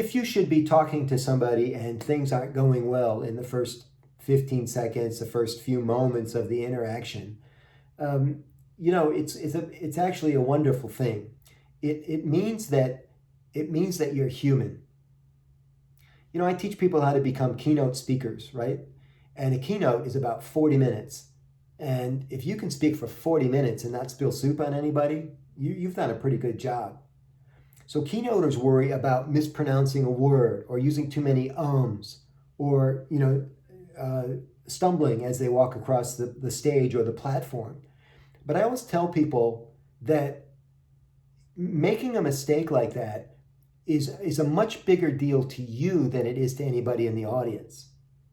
If you should be talking to somebody and things aren't going well in the first 15 seconds, the first few moments of the interaction, um, it's actually a wonderful thing. It means that you're human. I teach people how to become keynote speakers, right? And a keynote is about 40 minutes. And if you can speak for 40 minutes and not spill soup on anybody, you've done a pretty good job. So keynoters worry about mispronouncing a word or using too many ums or, stumbling as they walk across the stage or the platform. But I always tell people that making a mistake like that is a much bigger deal to you than it is to anybody in the audience.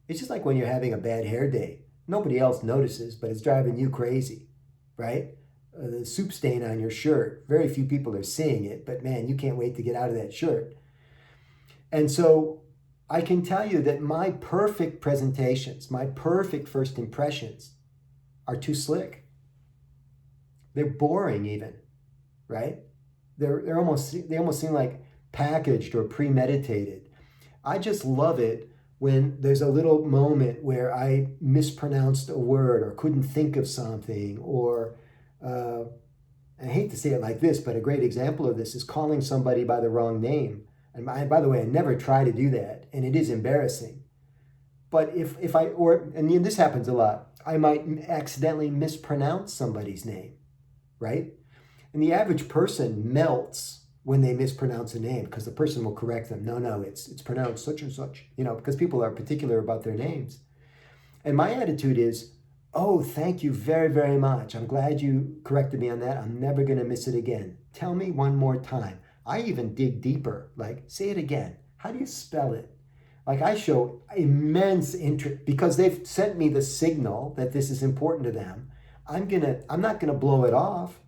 It's just like when you're having a bad hair day. Nobody else notices, but it's driving you crazy, right? The soup stain on your shirt. Very few people are seeing it, but man, you can't wait to get out of that shirt. And so I can tell you that my perfect presentations, my perfect first impressions are too slick. They're boring even, right? They almost seem like packaged or premeditated. I just love it when there's a little moment where I mispronounced a word or couldn't think of something, or I hate to say it like this, but a great example of this is calling somebody by the wrong name. And by the way, I never try to do that, and it is embarrassing. But and this happens a lot, I might accidentally mispronounce somebody's name, right? And the average person melts when they mispronounce a name because the person will correct them. No, it's pronounced such and such, because people are particular about their names. And my attitude is, oh, thank you very, very much. I'm glad you corrected me on that. I'm never going to miss it again. Tell me one more time. I even dig deeper, like, say it again. How do you spell it? Like, I show immense interest because they've sent me the signal that this is important to them. I'm not gonna blow it off.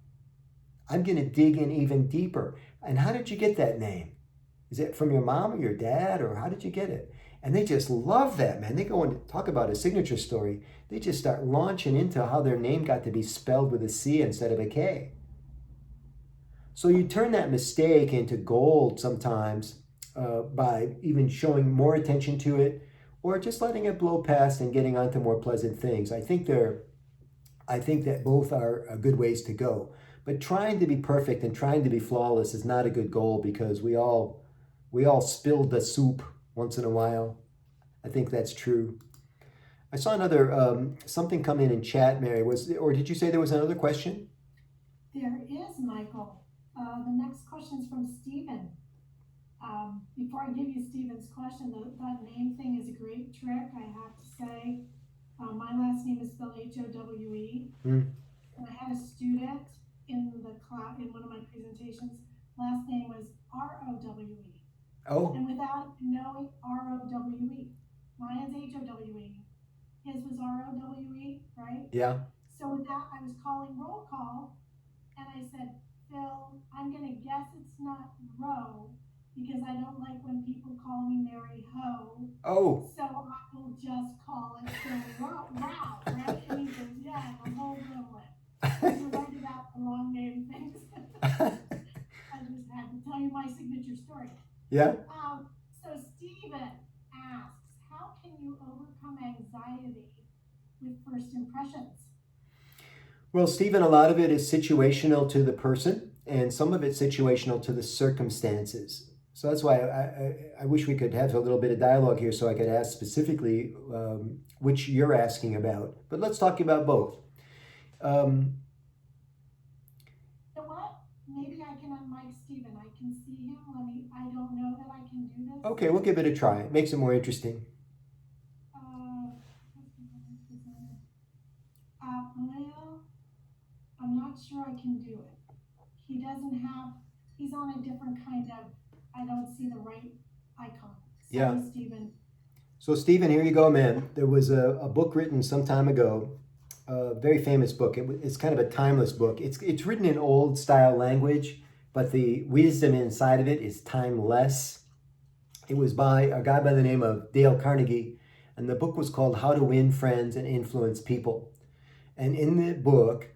I'm gonna dig in even deeper. And how did you get that name? Is it from your mom or your dad, or how did you get it? And they just love that, man. They go and talk about a signature story. They just start launching into how their name got to be spelled with a C instead of a K. So you turn that mistake into gold sometimes by even showing more attention to it, or just letting it blow past and getting on to more pleasant things. I think that both are good ways to go. But trying to be perfect and trying to be flawless is not a good goal, because we all spilled the soup once in a while. I think that's true. I saw another something come in chat, Mary. Or did you say there was another question? There is, Michael. The next question is from Stephen. Before I give you Stephen's question, that name thing is a great trick, I have to say. My last name is spelled Howe. Mm. And I had a student in the class in one of my presentations. Last name was Rowe. Oh, And without knowing Rowe, mine's Howe. His was Rowe, right? yeah. So with that, I was calling roll call, and I said, Phil, I'm going to guess it's not Roe because I don't like when people call me Mary Ho. Oh. So I will just call it Phil Wow, right? And he goes, yeah, the whole Gremlin. So you're right about the long name things. I just had to tell you my signature story. Yeah. So Stephen asks, how can you overcome anxiety with first impressions? Well, Stephen, a lot of it is situational to the person, and some of it's situational to the circumstances. So that's why I wish we could have a little bit of dialogue here so I could ask specifically which you're asking about. But let's talk about both. Um, You know what? Maybe I can unmic Stephen. I can see him. I don't know that I can do this. okay, we'll give it a try. It makes it more interesting. Uh, well, I'm not sure I can do it. He doesn't have, he's on a different kind of, I don't see the right icon. Yeah. Sorry, Stephen. So, Stephen, here you go, man. There was a book written some time ago, a very famous book. It's kind of a timeless book. It's written in old style language, but the wisdom inside of it is timeless. It was by a guy by the name of Dale Carnegie, and the book was called How to Win Friends and Influence People. And in the book,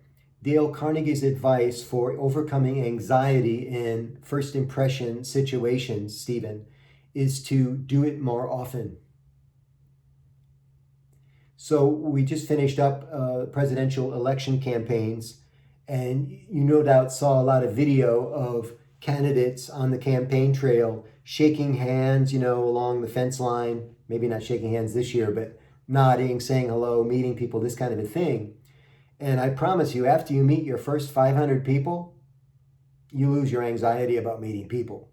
Dale Carnegie's advice for overcoming anxiety in first impression situations, Stephen, is to do it more often. So we just finished up presidential election campaigns, and you no doubt saw a lot of video of candidates on the campaign trail shaking hands, along the fence line, maybe not shaking hands this year, but nodding, saying hello, meeting people, this kind of a thing. And I promise you, after you meet your first 500 people, you lose your anxiety about meeting people.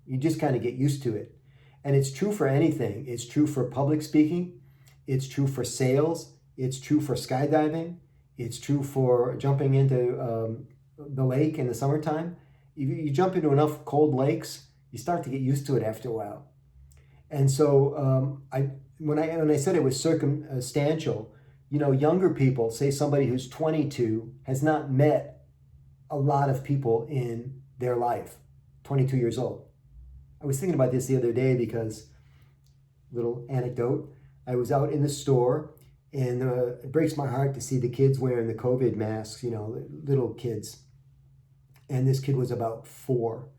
You just kind of get used to it. And it's true for anything. It's true for public speaking. It's true for sales. It's true for skydiving. It's true for jumping into the lake in the summertime. You jump into enough cold lakes, you start to get used to it after a while. And so when I said it was circumstantial, younger people, say somebody who's 22, has not met a lot of people in their life, 22 years old. I was thinking about this the other day because, little anecdote, I was out in the store, and it breaks my heart to see the kids wearing the COVID masks, little kids. And this kid was about 4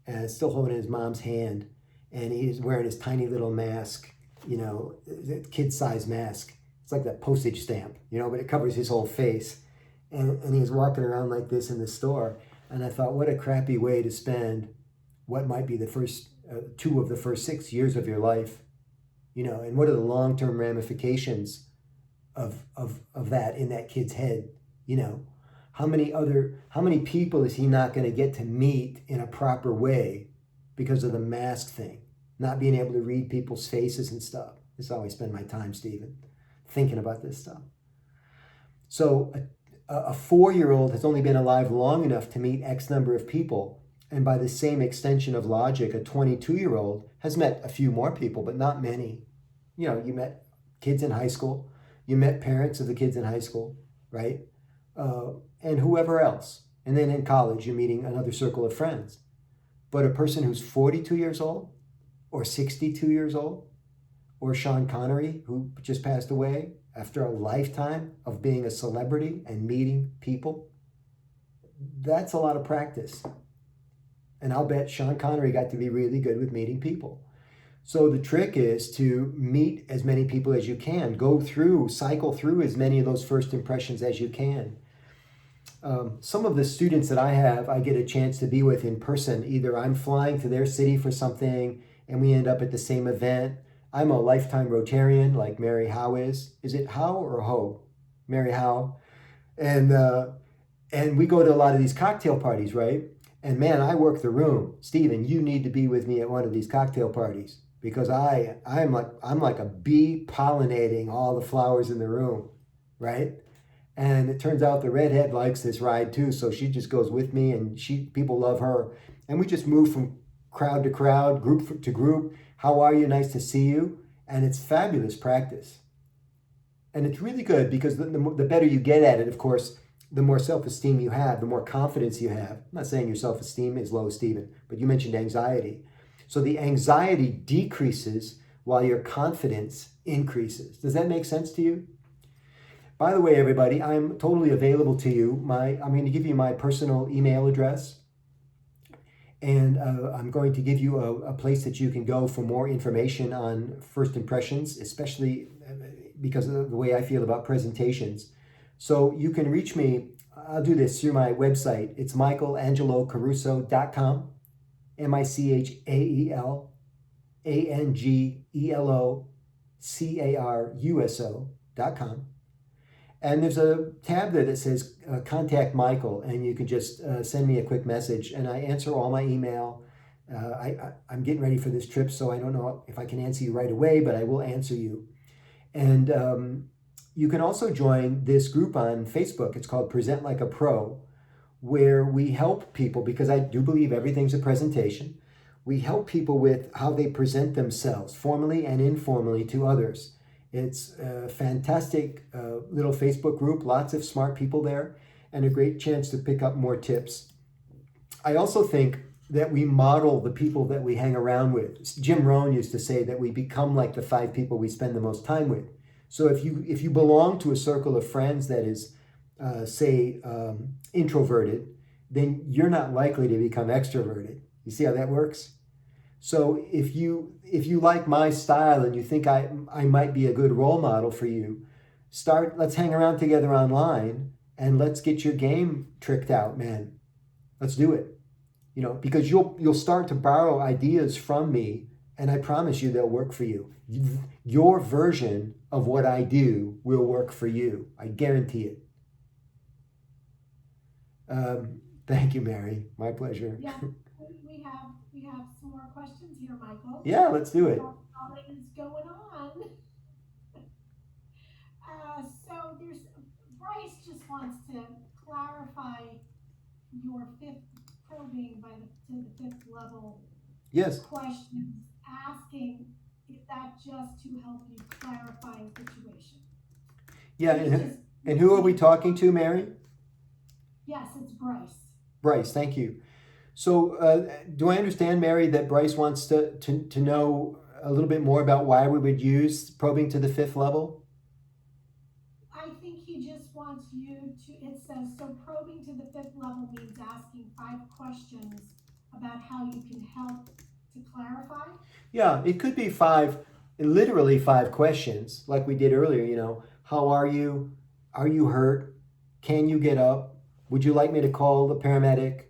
and still holding his mom's hand. And he's wearing his tiny little mask, kid-size mask. It's like that postage stamp, but it covers his whole face. And he was walking around like this in the store. And I thought, what a crappy way to spend what might be the first 2 of the first 6 years of your life. And what are the long-term ramifications of that in that kid's head? How many people is he not going to get to meet in a proper way because of the mask thing, not being able to read people's faces and stuff? This is how I spend my time, Stephen, thinking about this stuff. So a 4-year-old has only been alive long enough to meet X number of people. And by the same extension of logic, a 22-year-old has met a few more people, but not many. You met kids in high school. You met parents of the kids in high school, right? And whoever else. And then in college, you're meeting another circle of friends. But a person who's 42 years old, or 62 years old, or Sean Connery, who just passed away after a lifetime of being a celebrity and meeting people, that's a lot of practice. And I'll bet Sean Connery got to be really good with meeting people. So the trick is to meet as many people as you can. Cycle through as many of those first impressions as you can. Some of the students that I have, I get a chance to be with in person. Either I'm flying to their city for something and we end up at the same event. I'm a lifetime Rotarian like Mary Howe is. Is it Howe or Ho? Mary Howe. And we go to a lot of these cocktail parties, right? And man, I work the room. Stephen, you need to be with me at one of these cocktail parties because I'm like a bee pollinating all the flowers in the room, right? And it turns out the redhead likes this ride too, so she just goes with me, and people love her. And we just move from crowd to crowd, group to group. How are you? Nice to see you. And it's fabulous practice. And it's really good because the better you get at it, of course, the more self-esteem you have, the more confidence you have. I'm not saying your self-esteem is low, Stephen, but you mentioned anxiety. So the anxiety decreases while your confidence increases. Does that make sense to you? By the way, everybody, I'm totally available to you. I'm going to give you my personal email address, and I'm going to give you a place that you can go for more information on first impressions, especially because of the way I feel about presentations. So you can reach me, I'll do this through my website. It's michaelangelocaruso.com, MichaelAngelocaruso.com. And there's a tab there that says Contact Michael, and you can just send me a quick message, and I answer all my email. I'm getting ready for this trip, so I don't know if I can answer you right away, but I will answer you. And you can also join this group on Facebook. It's called Present Like a Pro, where we help people, because I do believe everything's a presentation. We help people with how they present themselves, formally and informally, to others. It's a fantastic little Facebook group, lots of smart people there, and a great chance to pick up more tips. I also think that we model the people that we hang around with. Jim Rohn used to say that we become like the 5 people we spend the most time with. So if you belong to a circle of friends that is, introverted, then you're not likely to become extroverted. You see how that works? So if you like my style and you think I might be a good role model for you, let's hang around together online and let's get your game tricked out, man. Let's do it. Because you'll start to borrow ideas from me, and I promise you they'll work for you. Your version of what I do will work for you. I guarantee it. Thank you, Mary. My pleasure. Yeah, we have some more questions here, Michael. Yeah, let's do it. What is going on? So there's Bryce just wants to clarify your fifth probing to the fifth level. Yes. Questions, asking if that just to help you clarify a situation. Yeah, and who are we talking to, Mary? Yes, it's Bryce. Bryce, thank you. So do I understand, Mary, that Bryce wants to know a little bit more about why we would use probing to the fifth level? I think he just wants you to, it says, so probing to the fifth level means asking 5 questions about how you can help to clarify? Yeah, it could be literally 5 questions, like we did earlier, how are you? Are you hurt? Can you get up? Would you like me to call the paramedic?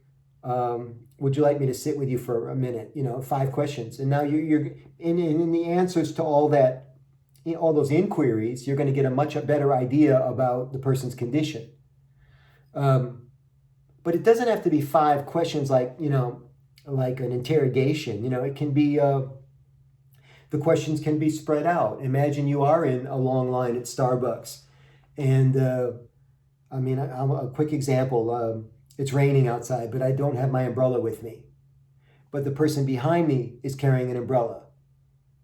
Would you like me to sit with you for a minute? 5 questions. And now you're in the answers to all those inquiries, you're going to get a much better idea about the person's condition. But it doesn't have to be 5 questions like an interrogation. It can be, the questions can be spread out. Imagine you are in a long line at Starbucks. And a quick example, it's raining outside, but I don't have my umbrella with me. But the person behind me is carrying an umbrella.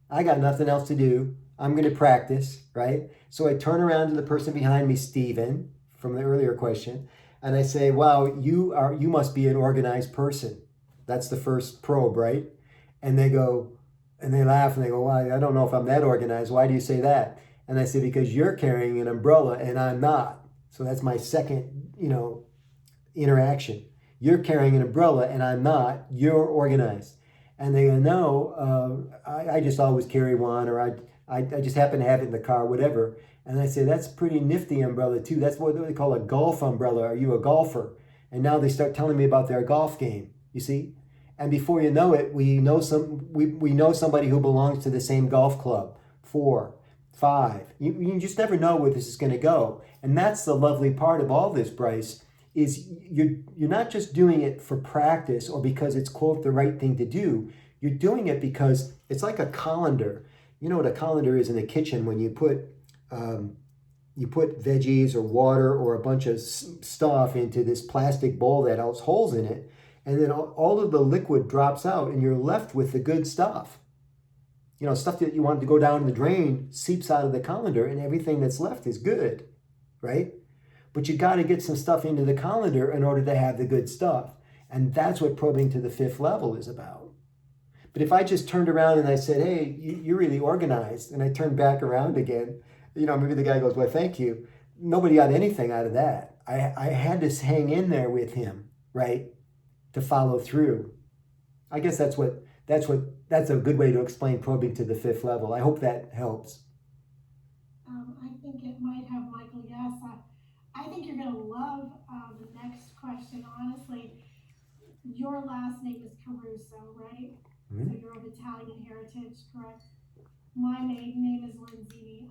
I got nothing else to do. I'm going to practice, right? So I turn around to the person behind me, Stephen, from the earlier question, and I say, wow, you must be an organized person. That's the first probe, right? And they go, and they laugh and they go, well, I don't know if I'm that organized. Why do you say that? And I say, because you're carrying an umbrella and I'm not. So that's my second, interaction. You're carrying an umbrella and I'm not. You're organized. And they go, no, I just always carry one, or I just happen to have it in the car, whatever. And I say, that's a pretty nifty umbrella too. That's what they call a golf umbrella. Are you a golfer? And now they start telling me about their golf game, you see? And before you know it, we know somebody who belongs to the same golf club. 4, 5. You just never know where this is going to go. And that's the lovely part of all this, Bryce, is you're not just doing it for practice or because it's, quote, the right thing to do. You're doing it because it's like a colander. You know what a colander is in the kitchen when you put veggies or water or a bunch of stuff into this plastic bowl that has holes in it, and then all of the liquid drops out and you're left with the good stuff. Stuff that you want to go down the drain seeps out of the colander and everything that's left is good, right? But you got to get some stuff into the colander in order to have the good stuff. And that's what probing to the fifth level is about. But if I just turned around and I said, hey, you're really organized, and I turned back around again, maybe the guy goes, well, thank you. Nobody got anything out of that. I had to hang in there with him, right, to follow through. I guess that's a good way to explain probing to the fifth level. I hope that helps. I think it might have, Michael. Yes, I think you're going to love the next question. Honestly, your last name is Caruso, right? Mm-hmm. So you're of Italian heritage, correct? My maiden name is Lenzini.